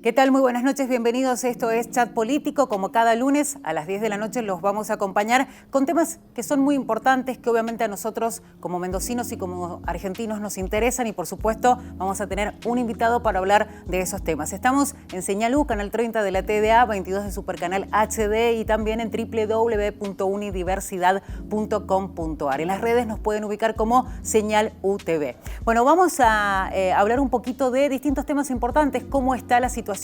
¿Qué tal? Muy buenas noches, bienvenidos. Esto es Chat Político. Como cada lunes a las 10 de la noche los vamos a acompañar con temas que son muy importantes, que obviamente a nosotros como mendocinos y como argentinos nos interesan, y por supuesto vamos a tener un invitado para hablar de esos temas. Estamos en Señal U, canal 30 de la TDA, 22 de Supercanal HD y también en www.unidiversidad.com.ar. En las redes nos pueden ubicar como Señal UTV. Bueno, vamos a hablar un poquito de distintos temas importantes, cómo está la situación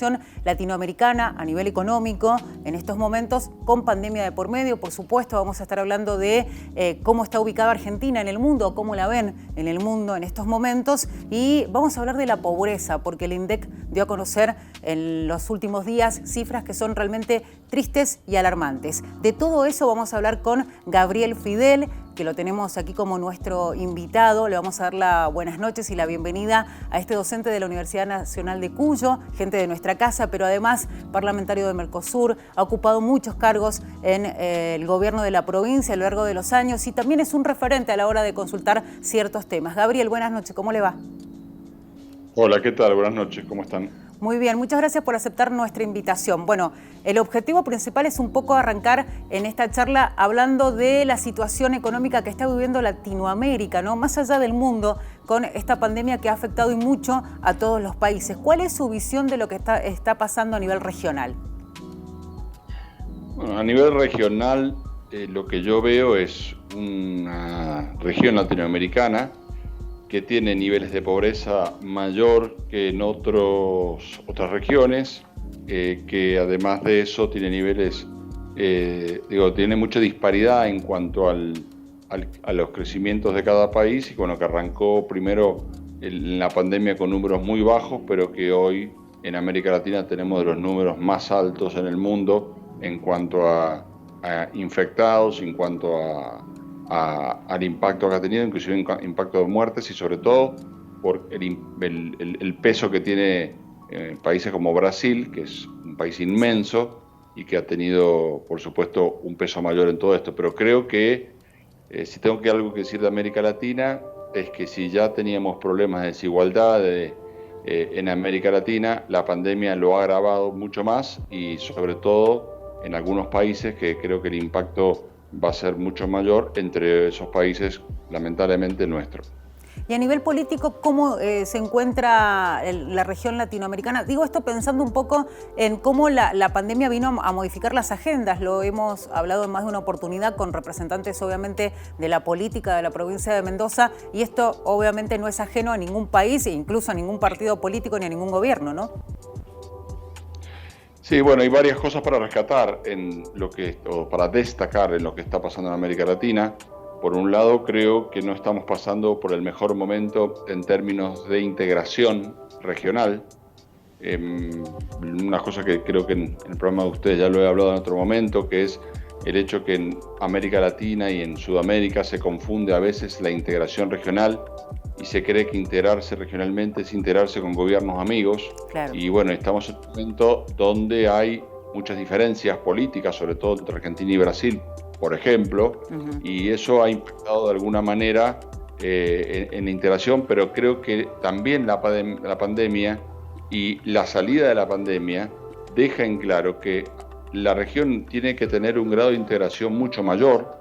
latinoamericana a nivel económico en estos momentos, con pandemia de por medio. Por supuesto, vamos a estar hablando de cómo está ubicada Argentina en el mundo, cómo la ven en el mundo en estos momentos, y vamos a hablar de la pobreza, porque el INDEC dio a conocer en los últimos días cifras que son realmente tristes y alarmantes. De todo eso vamos a hablar con Gabriel Fidel, que lo tenemos aquí como nuestro invitado. Le vamos a dar las buenas noches y la bienvenida a este docente de la Universidad Nacional de Cuyo, gente de nuestra casa, pero además parlamentario de Mercosur, ha ocupado muchos cargos en el gobierno de la provincia a lo largo de los años y también es un referente a la hora de consultar ciertos temas. Gabriel, buenas noches, ¿cómo le va? Hola, ¿qué tal? Buenas noches, ¿cómo están? Muy bien, muchas gracias por aceptar nuestra invitación. Bueno, el objetivo principal es un poco arrancar en esta charla hablando de la situación económica que está viviendo Latinoamérica, ¿no? Más allá del mundo, con esta pandemia que ha afectado y mucho a todos los países. ¿Cuál es su visión de lo que está pasando a nivel regional? Bueno, a nivel regional, lo que yo veo es una región latinoamericana que tiene niveles de pobreza mayor que en otras regiones, que además de eso tiene niveles, tiene mucha disparidad en cuanto a los crecimientos de cada país, y bueno, que arrancó primero en la pandemia con números muy bajos, pero que hoy en América Latina tenemos de los números más altos en el mundo en cuanto a infectados, en cuanto al impacto que ha tenido, inclusive impacto de muertes, y sobre todo por el peso que tiene países como Brasil, que es un país inmenso y que ha tenido, por supuesto, un peso mayor en todo esto. Pero creo que, si tengo algo que decir de América Latina, es que si ya teníamos problemas de desigualdad en América Latina, la pandemia lo ha agravado mucho más, y sobre todo en algunos países que creo que el impacto va a ser mucho mayor, entre esos países, lamentablemente, nuestro. Y a nivel político, ¿cómo se encuentra la región latinoamericana? Digo esto pensando un poco en cómo la pandemia vino a modificar las agendas. Lo hemos hablado en más de una oportunidad con representantes, obviamente, de la política de la provincia de Mendoza, y esto obviamente no es ajeno a ningún país, incluso a ningún partido político ni a ningún gobierno, ¿no? Sí, bueno, hay varias cosas para rescatar o para destacar en lo que está pasando en América Latina. Por un lado, creo que no estamos pasando por el mejor momento en términos de integración regional. Una cosa que creo que en el programa de ustedes ya lo he hablado en otro momento, que es el hecho que en América Latina y en Sudamérica se confunde a veces la integración regional y se cree que integrarse regionalmente es integrarse con gobiernos amigos. Claro. Y bueno, estamos en un momento donde hay muchas diferencias políticas, sobre todo entre Argentina y Brasil, por ejemplo, y eso ha impactado de alguna manera en la integración, pero creo que también la pandemia y la salida de la pandemia deja en claro que la región tiene que tener un grado de integración mucho mayor.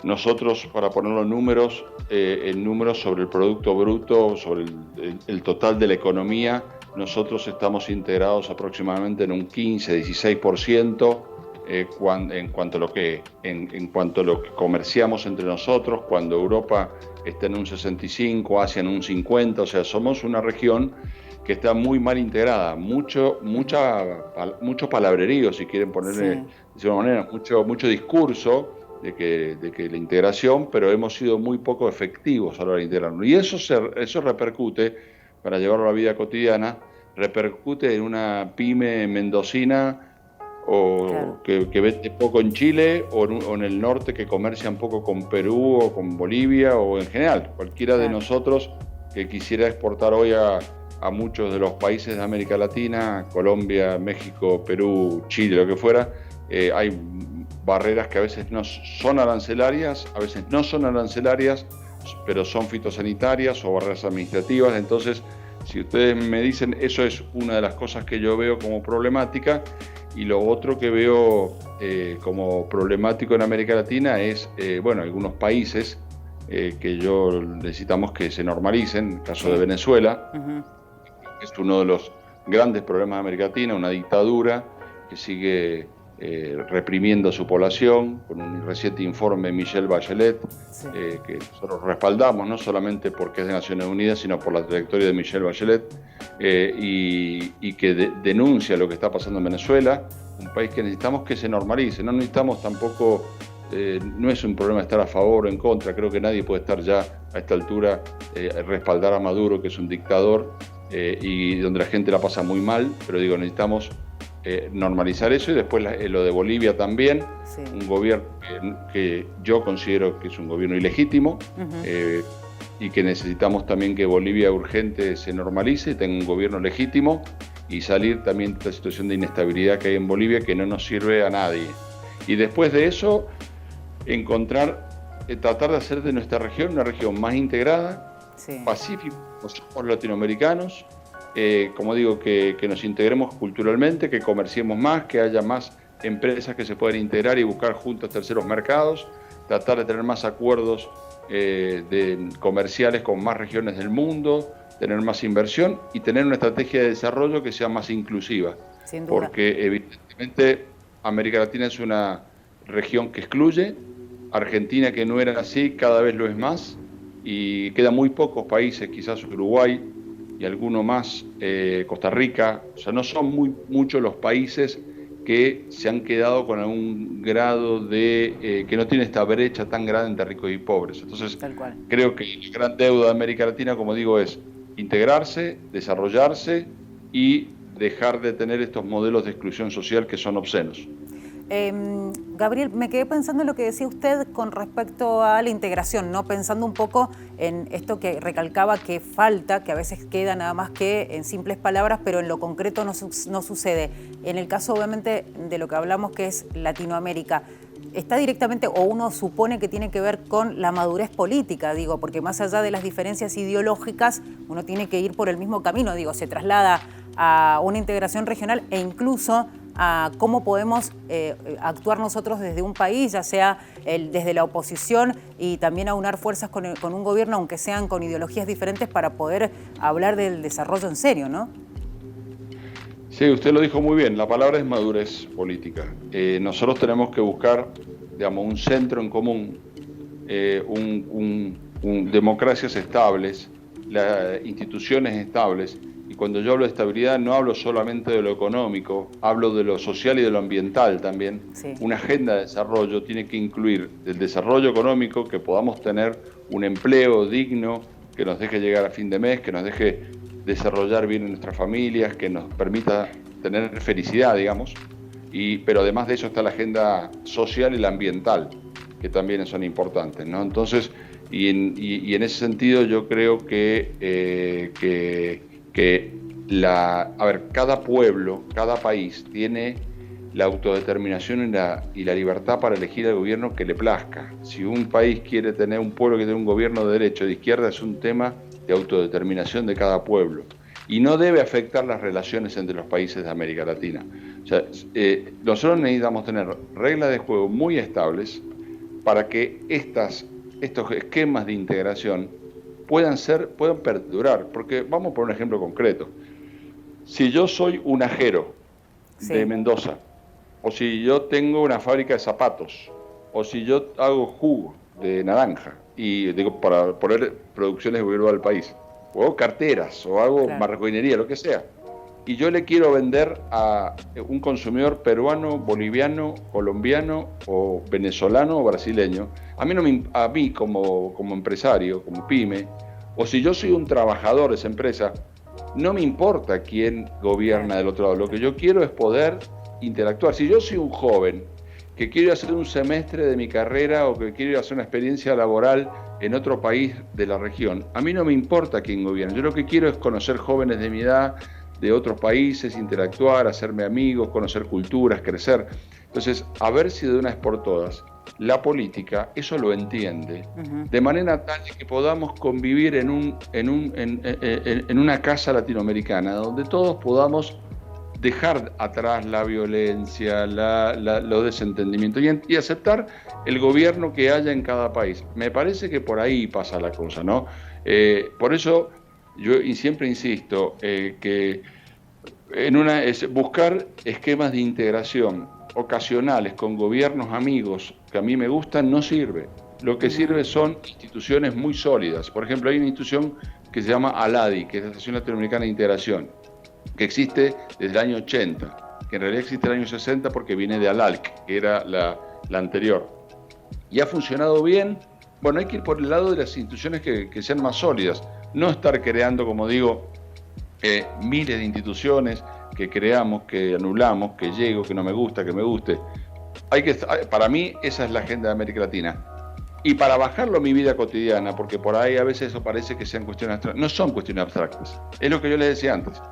Nosotros, para ponerlo en números sobre el Producto Bruto, sobre el total de la economía, nosotros estamos integrados aproximadamente en un 15-16%, en cuanto a lo que comerciamos entre nosotros, cuando Europa está en un 65%, Asia en un 50%, o sea, somos una región que está muy mal integrada, mucho palabrerío, si quieren ponerle de una manera, mucho discurso de que la integración, pero hemos sido muy poco efectivos a la hora de integrarnos. Y eso repercute, para llevarlo a la vida cotidiana, repercute en una pyme mendocina que vende poco en Chile, o en el norte que comercian poco con Perú o con Bolivia, o en general, cualquiera de nosotros que quisiera exportar hoy a muchos de los países de América Latina, Colombia, México, Perú, Chile, lo que fuera. Hay barreras que a veces no son arancelarias, a veces no son arancelarias, pero son fitosanitarias o barreras administrativas. Entonces Si ustedes me dicen, eso es una de las cosas que yo veo como problemática, y lo otro que veo como problemático en América Latina es, algunos países que necesitamos que se normalicen, el caso de Venezuela, que es uno de los grandes problemas de América Latina, una dictadura que sigue reprimiendo a su población, con un reciente informe de Michelle Bachelet, que nosotros respaldamos, no solamente porque es de Naciones Unidas, sino por la trayectoria de Michelle Bachelet, y que denuncia lo que está pasando en Venezuela, un país que necesitamos que se normalice. No necesitamos tampoco, no es un problema estar a favor o en contra, creo que nadie puede estar ya a esta altura respaldar a Maduro, que es un dictador, y donde la gente la pasa muy mal, pero digo, necesitamos normalizar eso. Y después lo de Bolivia también, un gobierno que yo considero que es un gobierno ilegítimo, y que necesitamos también que Bolivia urgente se normalice, tenga un gobierno legítimo y salir también de esta situación de inestabilidad que hay en Bolivia, que no nos sirve a nadie. Y después de eso, tratar de hacer de nuestra región una región más integrada, pacífica, somos latinoamericanos, como digo, que nos integremos culturalmente, que comerciemos más, que haya más empresas que se puedan integrar y buscar juntos terceros mercados, tratar de tener más acuerdos comerciales con más regiones del mundo, tener más inversión y tener una estrategia de desarrollo que sea más inclusiva. Sin duda. Porque evidentemente América Latina es una región que excluye, Argentina, que no era así, cada vez lo es más, y quedan muy pocos países, quizás Uruguay y alguno más, Costa Rica, o sea, no son muchos los países que se han quedado con algún grado de, que no tiene esta brecha tan grande entre ricos y pobres. Entonces, creo que la gran deuda de América Latina, como digo, es integrarse, desarrollarse y dejar de tener estos modelos de exclusión social que son obscenos. Gabriel, me quedé pensando en lo que decía usted con respecto a la integración, ¿no? Pensando un poco en esto que recalcaba que falta, que a veces queda nada más que en simples palabras, pero en lo concreto no sucede. En el caso, obviamente, de lo que hablamos, que es Latinoamérica, está directamente, o uno supone que tiene que ver con la madurez política, digo, porque más allá de las diferencias ideológicas, uno tiene que ir por el mismo camino, digo, se traslada a una integración regional e incluso a cómo podemos actuar nosotros desde un país, ya sea desde la oposición, y también aunar fuerzas con un gobierno, aunque sean con ideologías diferentes, para poder hablar del desarrollo en serio, ¿no? Sí, usted lo dijo muy bien, la palabra es madurez política. Nosotros tenemos que buscar, digamos, un centro en común, democracias estables, instituciones estables. Y cuando yo hablo de estabilidad no hablo solamente de lo económico, hablo de lo social y de lo ambiental también. Sí. Una agenda de desarrollo tiene que incluir el desarrollo económico, que podamos tener un empleo digno, que nos deje llegar a fin de mes, que nos deje desarrollar bien en nuestras familias, que nos permita tener felicidad, digamos. Pero además de eso está la agenda social y la ambiental, que también son importantes, ¿no? Entonces, y en ese sentido yo creo que cada pueblo, cada país tiene la autodeterminación y la libertad para elegir el gobierno que le plazca. Si un país quiere tener, un pueblo que tiene un gobierno de derecha o de izquierda, es un tema de autodeterminación de cada pueblo. Y no debe afectar las relaciones entre los países de América Latina. O sea, nosotros necesitamos tener reglas de juego muy estables para que estos esquemas de integración puedan perdurar. Porque vamos por un ejemplo concreto. Si yo soy un ajero de Mendoza, o si yo tengo una fábrica de zapatos, o si yo hago jugo de naranja, y digo, para poner producciones globales al país, o hago carteras, o hago marroquinería, lo que sea, y yo le quiero vender a un consumidor peruano, boliviano, colombiano, o venezolano, o brasileño, a mí como empresario, como pyme, o si yo soy un trabajador de esa empresa, no me importa quién gobierna del otro lado. Lo que yo quiero es poder interactuar. Si yo soy un joven que quiero hacer un semestre de mi carrera o que quiero hacer una experiencia laboral en otro país de la región, a mí no me importa quién gobierna. Yo lo que quiero es conocer jóvenes de mi edad, de otros países, interactuar, hacerme amigos, conocer culturas, crecer. Entonces, a ver si de una vez por todas la política eso lo entiende, de manera tal que podamos convivir en una casa latinoamericana donde todos podamos dejar atrás la violencia, los desentendimientos y aceptar el gobierno que haya en cada país. Me parece que por ahí pasa la cosa, ¿no? Por eso yo siempre insisto que buscar esquemas de integración ocasionales con gobiernos amigos que a mí me gustan no sirve. Lo que sirve son instituciones muy sólidas. Por ejemplo, hay una institución que se llama ALADI, que es la Asociación Latinoamericana de Integración, que existe desde el año 80, que en realidad existe el año 60 porque viene de ALALC, que era la anterior. Y ha funcionado bien. Bueno, hay que ir por el lado de las instituciones que sean más sólidas, no estar creando, como digo, miles de instituciones que creamos, que anulamos, que llego, que no me gusta, que me guste. Para mí esa es la agenda de América Latina. Y para bajarlo a mi vida cotidiana, porque por ahí a veces eso parece que sean cuestiones abstractas, no son cuestiones abstractas, es lo que yo les decía antes.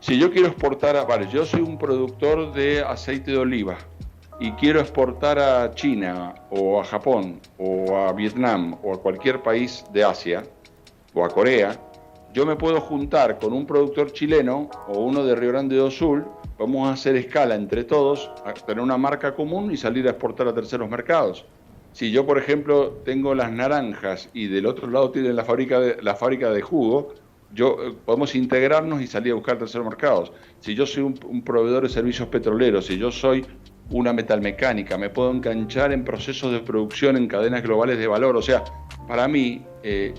Si yo quiero exportar yo soy un productor de aceite de oliva y quiero exportar a China o a Japón o a Vietnam o a cualquier país de Asia o a Corea, yo me puedo juntar con un productor chileno o uno de Río Grande do Sul, vamos a hacer escala entre todos, a tener una marca común y salir a exportar a terceros mercados. Si yo, por ejemplo, tengo las naranjas y del otro lado tienen la fábrica de jugo, podemos integrarnos y salir a buscar terceros mercados. Si yo soy un proveedor de servicios petroleros, si yo soy una metalmecánica, me puedo enganchar en procesos de producción en cadenas globales de valor. O sea, para mí,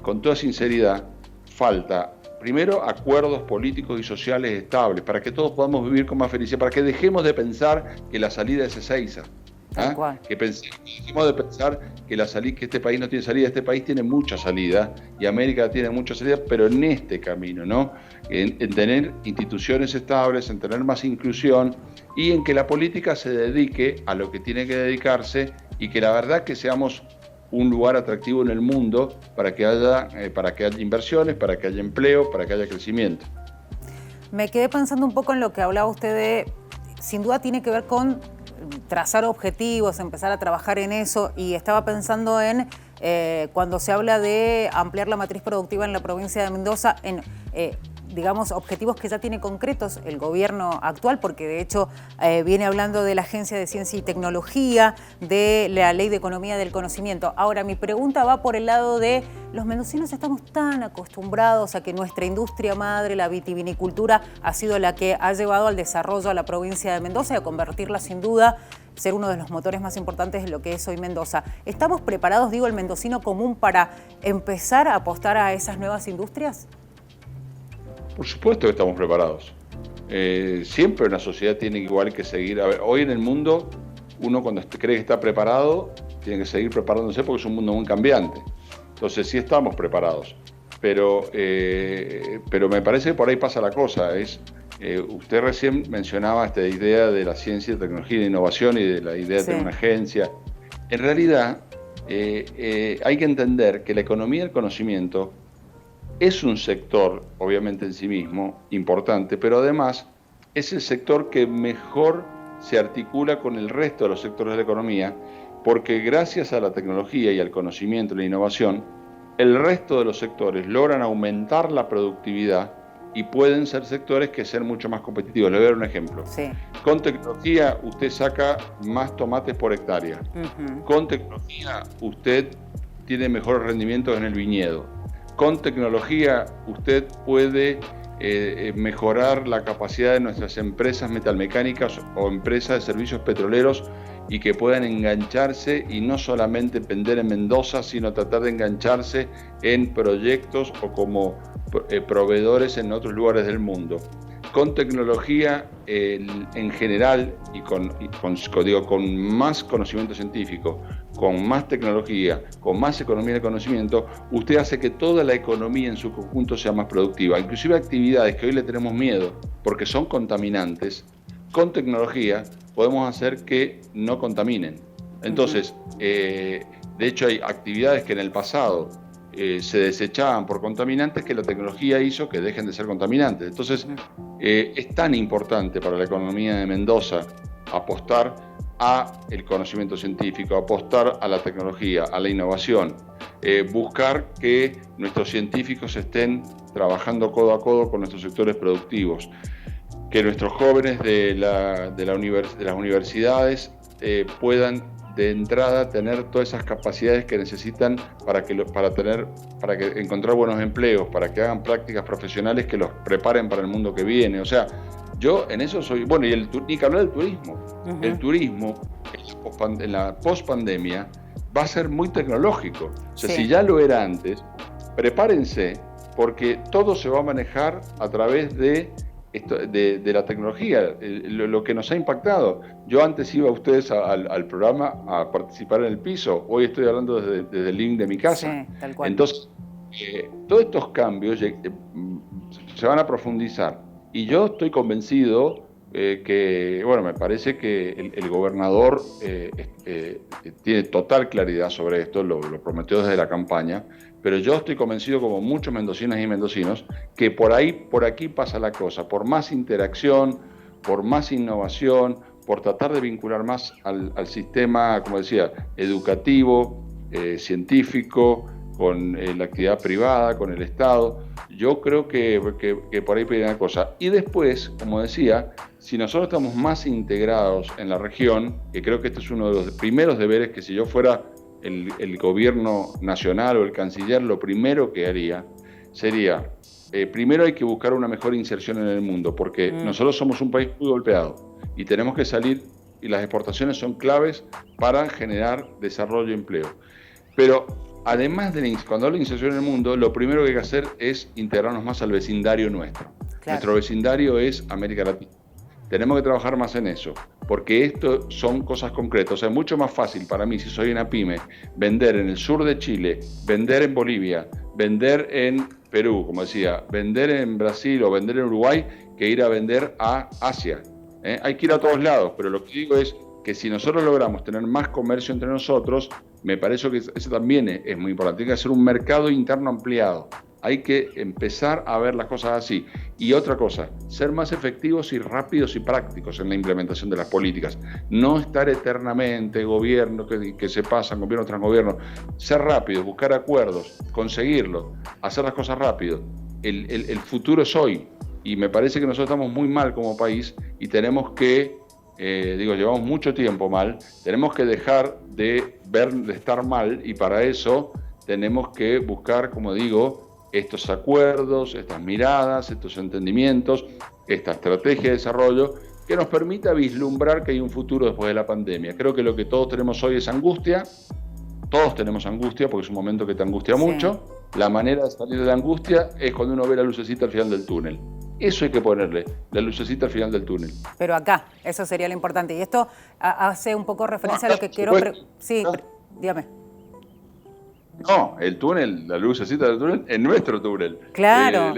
con toda sinceridad, falta primero acuerdos políticos y sociales estables para que todos podamos vivir con más felicidad, para que dejemos de pensar que la salida es Ezeiza. Que dejemos de pensar que este país no tiene salida. Este país tiene mucha salida y América tiene mucha salida, pero en este camino, ¿no? En tener instituciones estables, en tener más inclusión y en que la política se dedique a lo que tiene que dedicarse y que la verdad que seamos un lugar atractivo en el mundo para que haya inversiones, para que haya empleo, para que haya crecimiento. Me quedé pensando un poco en lo que hablaba usted de, sin duda tiene que ver con trazar objetivos, empezar a trabajar en eso, y estaba pensando en cuando se habla de ampliar la matriz productiva en la provincia de Mendoza, en digamos, objetivos que ya tiene concretos el gobierno actual, porque de hecho viene hablando de la Agencia de Ciencia y Tecnología, de la Ley de Economía del Conocimiento. Ahora, mi pregunta va por el lado de los mendocinos estamos tan acostumbrados a que nuestra industria madre, la vitivinicultura, ha sido la que ha llevado al desarrollo a la provincia de Mendoza y a convertirla sin duda ser uno de los motores más importantes de lo que es hoy Mendoza. ¿Estamos preparados, digo, el mendocino común para empezar a apostar a esas nuevas industrias? Por supuesto que estamos preparados. Siempre una sociedad tiene igual que seguir. A ver, hoy en el mundo, uno cuando cree que está preparado, tiene que seguir preparándose porque es un mundo muy cambiante. Entonces sí estamos preparados. Pero me parece que por ahí pasa la cosa. Usted recién mencionaba esta idea de la ciencia, tecnología y de innovación y de la idea de tener una agencia. En realidad, hay que entender que la economía del conocimiento es un sector, obviamente en sí mismo, importante, pero además es el sector que mejor se articula con el resto de los sectores de la economía, porque gracias a la tecnología y al conocimiento y la innovación, el resto de los sectores logran aumentar la productividad y pueden ser sectores que sean mucho más competitivos. Le voy a dar un ejemplo. Sí. Con tecnología usted saca más tomates por hectárea. Con tecnología usted tiene mejores rendimientos en el viñedo. Con tecnología usted puede mejorar la capacidad de nuestras empresas metalmecánicas o empresas de servicios petroleros y que puedan engancharse y no solamente vender en Mendoza, sino tratar de engancharse en proyectos o como proveedores en otros lugares del mundo. Con tecnología en general y con más conocimiento científico, con más tecnología, con más economía de conocimiento, usted hace que toda la economía en su conjunto sea más productiva. Inclusive actividades que hoy le tenemos miedo porque son contaminantes, con tecnología podemos hacer que no contaminen. Entonces, de hecho hay actividades que en el pasado se desechaban por contaminantes que la tecnología hizo que dejen de ser contaminantes. Entonces, es tan importante para la economía de Mendoza apostar a el conocimiento científico, apostar a la tecnología, a la innovación, buscar que nuestros científicos estén trabajando codo a codo con nuestros sectores productivos, que nuestros jóvenes de las universidades puedan de entrada tener todas esas capacidades que necesitan para encontrar buenos empleos, para que hagan prácticas profesionales que los preparen para el mundo que viene. O sea, yo en eso soy, bueno, ni que hablar del turismo. Uh-huh. El turismo en la post-pandemia va a ser muy tecnológico. O sea, si ya lo era antes, prepárense, porque todo se va a manejar a través de la tecnología, lo que nos ha impactado. Yo antes iba a ustedes al programa a participar en el piso, hoy estoy hablando desde el link de mi casa. Sí, tal cual. Entonces, todos estos cambios se van a profundizar, y yo estoy convencido que, bueno, me parece que el gobernador tiene total claridad sobre esto, lo prometió desde la campaña, pero yo estoy convencido, como muchos mendocinas y mendocinos, que por aquí pasa la cosa, por más interacción, por más innovación, por tratar de vincular más al sistema, como decía, educativo, científico, con la actividad privada, con el Estado. Yo creo que por ahí viene la cosa. Y después, como decía, si nosotros estamos más integrados en la región, que creo que este es uno de los primeros deberes que, si yo fuera el gobierno nacional o el canciller, lo primero que haría sería, primero hay que buscar una mejor inserción en el mundo, porque nosotros somos un país muy golpeado y tenemos que salir, y las exportaciones son claves para generar desarrollo y empleo. Pero además cuando hablo de inserción en el mundo, lo primero que hay que hacer es integrarnos más al vecindario nuestro. Claro. Nuestro vecindario es América Latina. Tenemos que trabajar más en eso, porque esto son cosas concretas. O sea, es mucho más fácil para mí, si soy una pyme, vender en el sur de Chile, vender en Bolivia, vender en Perú, como decía, vender en Brasil o vender en Uruguay, que ir a vender a Asia. Hay que ir a todos lados, pero lo que digo es que si nosotros logramos tener más comercio entre nosotros, me parece que eso también es muy importante. Tiene que ser un mercado interno ampliado. Hay que empezar a ver las cosas así. Y otra cosa, ser más efectivos y rápidos y prácticos en la implementación de las políticas. No estar eternamente gobierno que se pasan, gobierno tras gobierno. Ser rápidos, buscar acuerdos, conseguirlos, hacer las cosas rápido. El futuro es hoy. Y me parece que nosotros estamos muy mal como país y tenemos que, llevamos mucho tiempo mal, tenemos que dejar de estar mal, y para eso tenemos que buscar, como digo, estos acuerdos, estas miradas, estos entendimientos, esta estrategia de desarrollo que nos permita vislumbrar que hay un futuro después de la pandemia. Creo que lo que todos tenemos hoy es angustia, todos tenemos angustia porque es un momento que te angustia mucho. La manera de salir de la angustia es cuando uno ve la lucecita al final del túnel. Eso hay que ponerle, la lucecita al final del túnel. Pero acá, eso sería lo importante. Y esto hace un poco referencia a lo que quiero... dígame. No, el túnel, la lucecita del túnel, es nuestro túnel. Claro,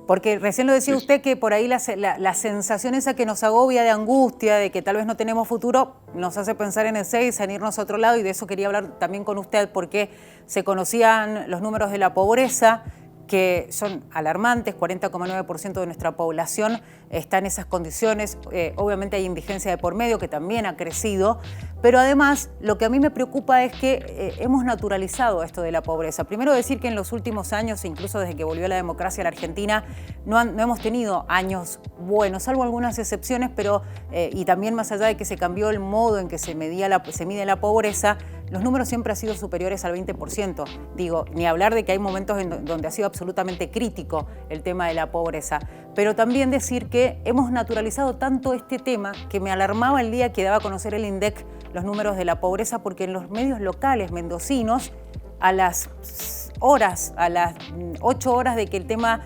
porque recién lo decía usted, que por ahí la sensación esa que nos agobia de angustia, de que tal vez no tenemos futuro, nos hace pensar en el 6, en irnos a otro lado, y de eso quería hablar también con usted, porque se conocían los números de la pobreza, que son alarmantes. 40,9% de nuestra población está en esas condiciones. Obviamente hay indigencia de por medio, que también ha crecido, pero además lo que a mí me preocupa es que hemos naturalizado esto de la pobreza. Primero decir que en los últimos años, incluso desde que volvió la democracia a la Argentina, no hemos tenido años buenos, salvo algunas excepciones, pero y también más allá de que se cambió el modo en que se mide la pobreza, los números siempre han sido superiores al 20%. Digo, ni hablar de que hay momentos donde ha sido absolutamente crítico el tema de la pobreza. Pero también decir que hemos naturalizado tanto este tema que me alarmaba el día que daba a conocer el INDEC los números de la pobreza, porque en los medios locales mendocinos, a las 8 horas de que el tema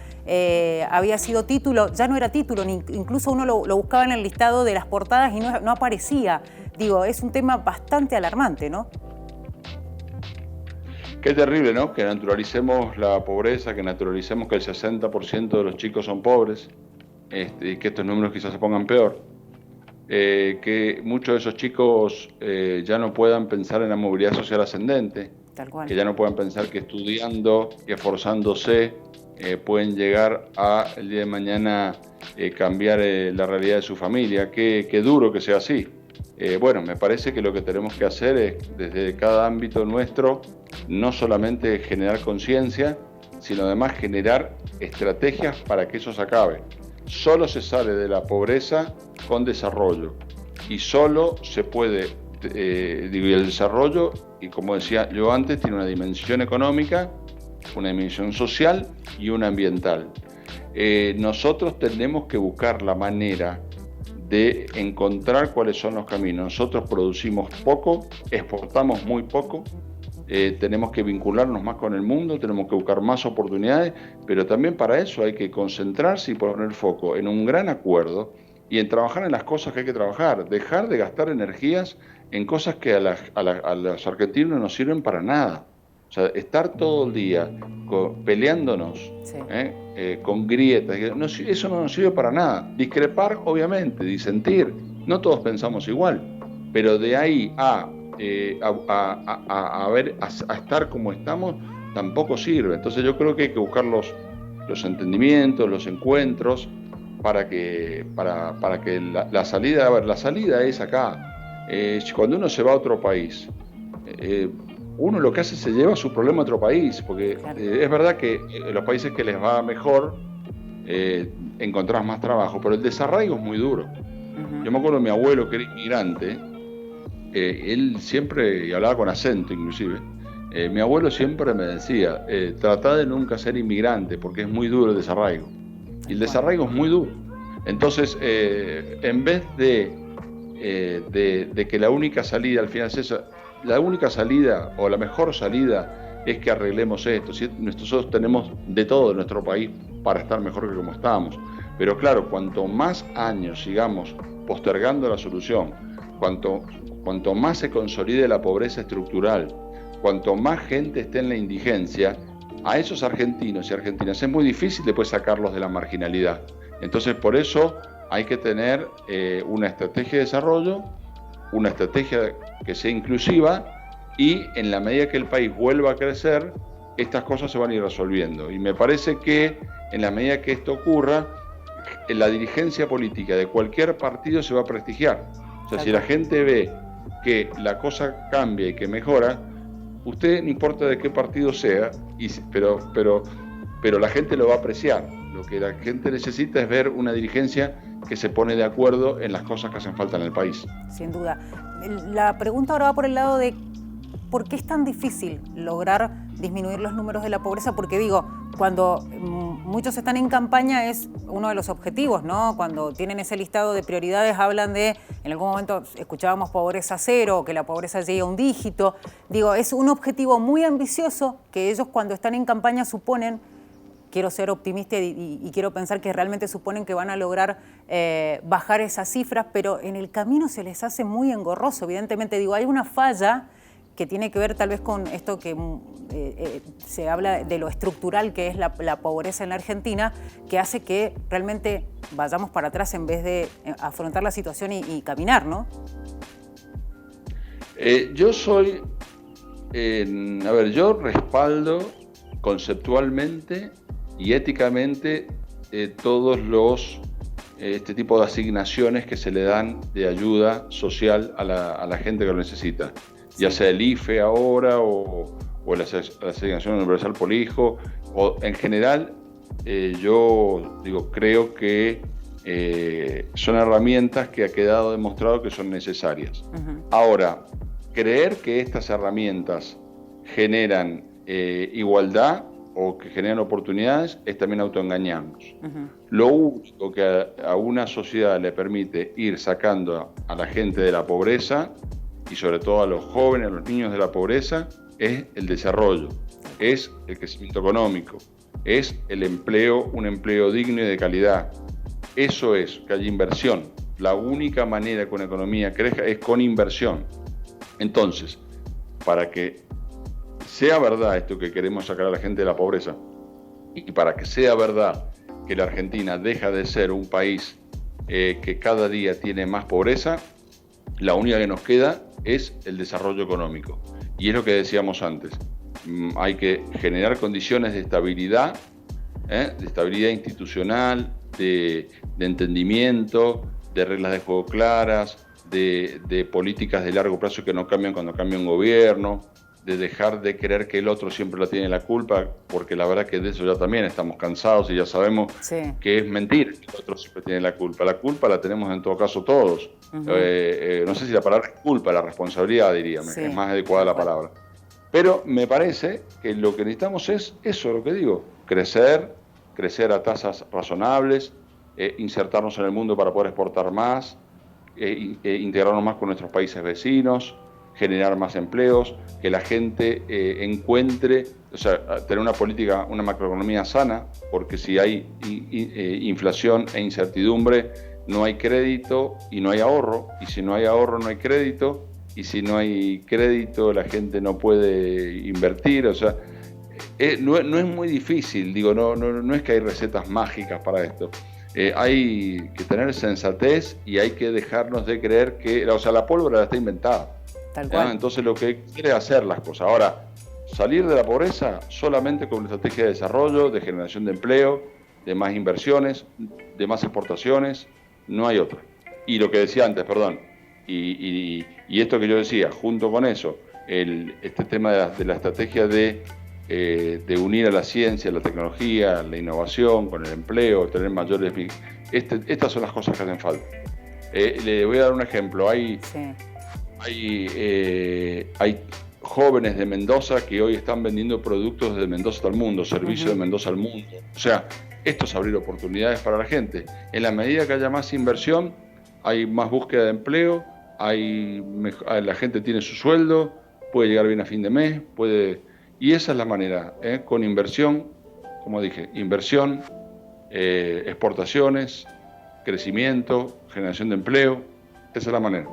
había sido título, ya no era título, incluso uno lo buscaba en el listado de las portadas y no aparecía. Digo, es un tema bastante alarmante, ¿no? Qué terrible, ¿no? Que naturalicemos la pobreza, que naturalicemos que el 60% de los chicos son pobres, y que estos números quizás se pongan peor. Que muchos de esos chicos ya no puedan pensar en la movilidad social ascendente, tal cual, que ya no puedan pensar que estudiando y esforzándose pueden llegar a el día de mañana cambiar la realidad de su familia. Qué duro que sea así. Bueno, me parece que lo que tenemos que hacer es, desde cada ámbito nuestro, no solamente generar conciencia, sino además generar estrategias para que eso se acabe. Solo se sale de la pobreza con desarrollo, y solo se puede, el desarrollo, y como decía yo antes, tiene una dimensión económica, una dimensión social y una ambiental. Nosotros tenemos que buscar la manera de encontrar cuáles son los caminos. Nosotros producimos poco, exportamos muy poco, tenemos que vincularnos más con el mundo, tenemos que buscar más oportunidades, pero también para eso hay que concentrarse y poner foco en un gran acuerdo y en trabajar en las cosas que hay que trabajar, dejar de gastar energías en cosas que a los argentinos no sirven para nada. O sea, estar todo el día peleándonos, sí, con grietas, eso no nos sirve para nada. Discrepar, obviamente, disentir, no todos pensamos igual, pero de ahí a estar como estamos, tampoco sirve. Entonces yo creo que hay que buscar los entendimientos, los encuentros, para que la salida, a ver, la salida es acá. Cuando uno se va a otro país, uno lo que hace es se lleva su problema a otro país, porque es verdad que en los países que les va mejor encontrás más trabajo, pero el desarraigo es muy duro. Yo me acuerdo de mi abuelo, que era inmigrante, él siempre, y hablaba con acento inclusive, mi abuelo siempre me decía, tratá de nunca ser inmigrante, porque es muy duro el desarraigo. Y el desarraigo es muy duro. Entonces, en vez de que la única salida al final es esa, la única salida o la mejor salida es que arreglemos esto. ¿Sí? Nosotros tenemos de todo en nuestro país para estar mejor que como estamos. Pero claro, cuanto más años sigamos postergando la solución, cuanto más se consolide la pobreza estructural, cuanto más gente esté en la indigencia, a esos argentinos y argentinas es muy difícil después sacarlos de la marginalidad. Entonces, por eso hay que tener una estrategia de desarrollo, una estrategia que sea inclusiva, y en la medida que el país vuelva a crecer, estas cosas se van a ir resolviendo. Y me parece que en la medida que esto ocurra, la dirigencia política de cualquier partido se va a prestigiar. O sea, si la gente ve que la cosa cambia y que mejora, usted, no importa de qué partido sea, pero la gente lo va a apreciar. Lo que la gente necesita es ver una dirigencia que se pone de acuerdo en las cosas que hacen falta en el país. Sin duda. La pregunta ahora va por el lado de ¿por qué es tan difícil lograr disminuir los números de la pobreza? Porque digo, cuando muchos están en campaña es uno de los objetivos, ¿no? Cuando tienen ese listado de prioridades hablan de, en algún momento escuchábamos pobreza cero, que la pobreza llegue a un dígito. Digo, es un objetivo muy ambicioso que ellos cuando están en campaña suponen, quiero ser optimista y quiero pensar que realmente suponen que van a lograr bajar esas cifras, pero en el camino se les hace muy engorroso. Evidentemente, digo, hay una falla que tiene que ver tal vez con esto que se habla de lo estructural que es la pobreza en la Argentina, que hace que realmente vayamos para atrás en vez de afrontar la situación y caminar, ¿no? Yo respaldo conceptualmente y éticamente todos este tipo de asignaciones que se le dan de ayuda social a la gente que lo necesita. Ya sea el IFE ahora o la asignación universal por hijo, o en general yo creo que son herramientas que ha quedado demostrado que son necesarias. Uh-huh. Ahora, creer que estas herramientas generan igualdad o que generan oportunidades es también autoengañarnos. Uh-huh. Lo único que a una sociedad le permite ir sacando a la gente de la pobreza, y sobre todo a los jóvenes, a los niños de la pobreza, es el desarrollo, es el crecimiento económico, es el empleo, un empleo digno y de calidad. Eso es, que haya inversión. La única manera que una economía crezca es con inversión. Entonces, para que sea verdad esto que queremos sacar a la gente de la pobreza, y para que sea verdad que la Argentina deja de ser un país que cada día tiene más pobreza, la única que nos queda es el desarrollo económico. Y es lo que decíamos antes. Hay que generar condiciones de estabilidad institucional, de entendimiento, de reglas de juego claras, de políticas de largo plazo que no cambian cuando cambia un gobierno, de dejar de creer que el otro siempre la tiene la culpa, porque la verdad que de eso ya también estamos cansados y ya sabemos que es mentira que el otro siempre tiene la culpa. La culpa la tenemos en todo caso todos. No sé si la palabra es culpa, la responsabilidad diría, es más adecuada la palabra. Pero me parece que lo que necesitamos es eso, lo que digo, crecer a tasas razonables, insertarnos en el mundo para poder exportar más, integrarnos más con nuestros países vecinos, generar más empleos, que la gente encuentre, o sea, tener una política, una macroeconomía sana, porque si hay inflación e incertidumbre, no hay crédito y no hay ahorro, y si no hay ahorro no hay crédito, y si no hay crédito la gente no puede invertir, o sea, no es muy difícil, digo, no es que hay recetas mágicas para esto. Hay que tener sensatez y hay que dejarnos de creer que, o sea, la pólvora está inventada. Tal cual. Entonces lo que quiere es hacer las cosas. Ahora, salir de la pobreza solamente con una estrategia de desarrollo, de generación de empleo, de más inversiones, de más exportaciones, no hay otra. Y lo que decía antes, perdón, y esto que yo decía, junto con eso, este tema de la estrategia de unir a la ciencia, la tecnología, la innovación, con el empleo, tener mayores... Estas son las cosas que hacen falta. Le voy a dar un ejemplo. Hay jóvenes de Mendoza que hoy están vendiendo productos de Mendoza al mundo, servicios de Mendoza al mundo. O sea, esto es abrir oportunidades para la gente. En la medida que haya más inversión, hay más búsqueda de empleo, la gente tiene su sueldo, puede llegar bien a fin de mes, y esa es la manera, con inversión, como dije, inversión, exportaciones, crecimiento, generación de empleo, esa es la manera.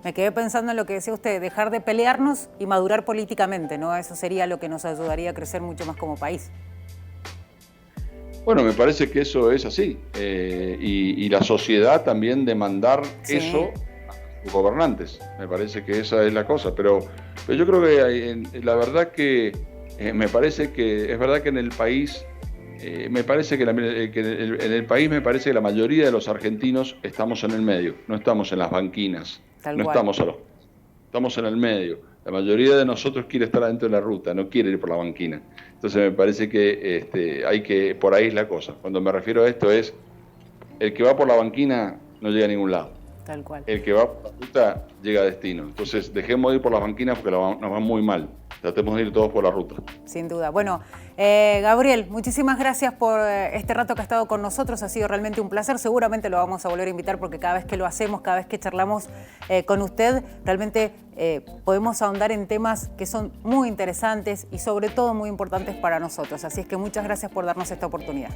Me quedé pensando en lo que decía usted, dejar de pelearnos y madurar políticamente, ¿no? Eso sería lo que nos ayudaría a crecer mucho más como país. Bueno, me parece que eso es así. Y la sociedad también demandar eso a sus gobernantes. Me parece que esa es la cosa. Pero yo creo que la verdad que me parece que es verdad que en el país... me parece que en el país me parece que la mayoría de los argentinos estamos en el medio, no estamos en las banquinas, estamos en el medio. La mayoría de nosotros quiere estar adentro de la ruta, no quiere ir por la banquina. Entonces me parece que por ahí es la cosa. Cuando me refiero a esto es, el que va por la banquina no llega a ningún lado. Tal cual. El que va por la ruta llega a destino. Entonces dejemos de ir por las banquinas porque nos va muy mal. Tratemos de ir todos por la ruta. Sin duda. Bueno, Gabriel, muchísimas gracias por este rato que ha estado con nosotros. Ha sido realmente un placer. Seguramente lo vamos a volver a invitar porque cada vez que lo hacemos, cada vez que charlamos con usted, realmente podemos ahondar en temas que son muy interesantes y sobre todo muy importantes para nosotros. Así es que muchas gracias por darnos esta oportunidad.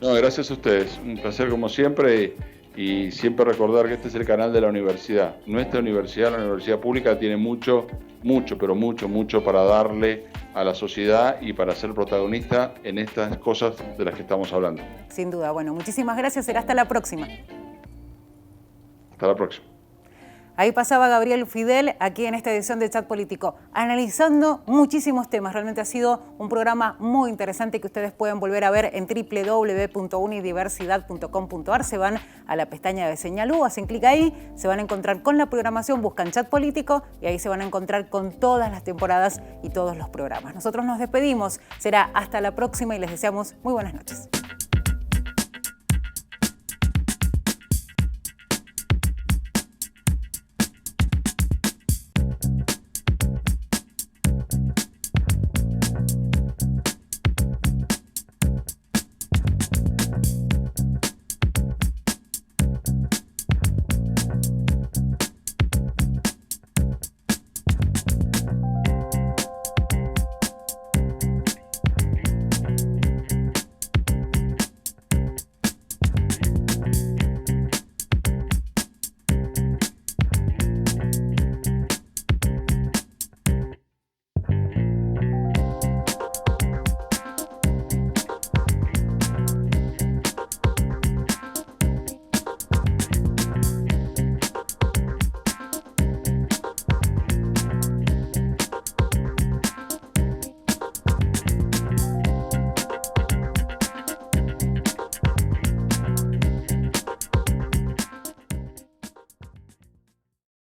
No, gracias a ustedes. Un placer como siempre. Y siempre recordar que este es el canal de la universidad. Nuestra universidad, la universidad pública, tiene mucho para darle a la sociedad y para ser protagonista en estas cosas de las que estamos hablando. Sin duda. Bueno, muchísimas gracias. Será hasta la próxima. Hasta la próxima. Ahí pasaba Gabriel Fidel, aquí en esta edición de Chat Político, analizando muchísimos temas. Realmente ha sido un programa muy interesante que ustedes pueden volver a ver en www.unidiversidad.com.ar. Se van a la pestaña de Señal U, hacen clic ahí, se van a encontrar con la programación, buscan Chat Político y ahí se van a encontrar con todas las temporadas y todos los programas. Nosotros nos despedimos, será hasta la próxima y les deseamos muy buenas noches.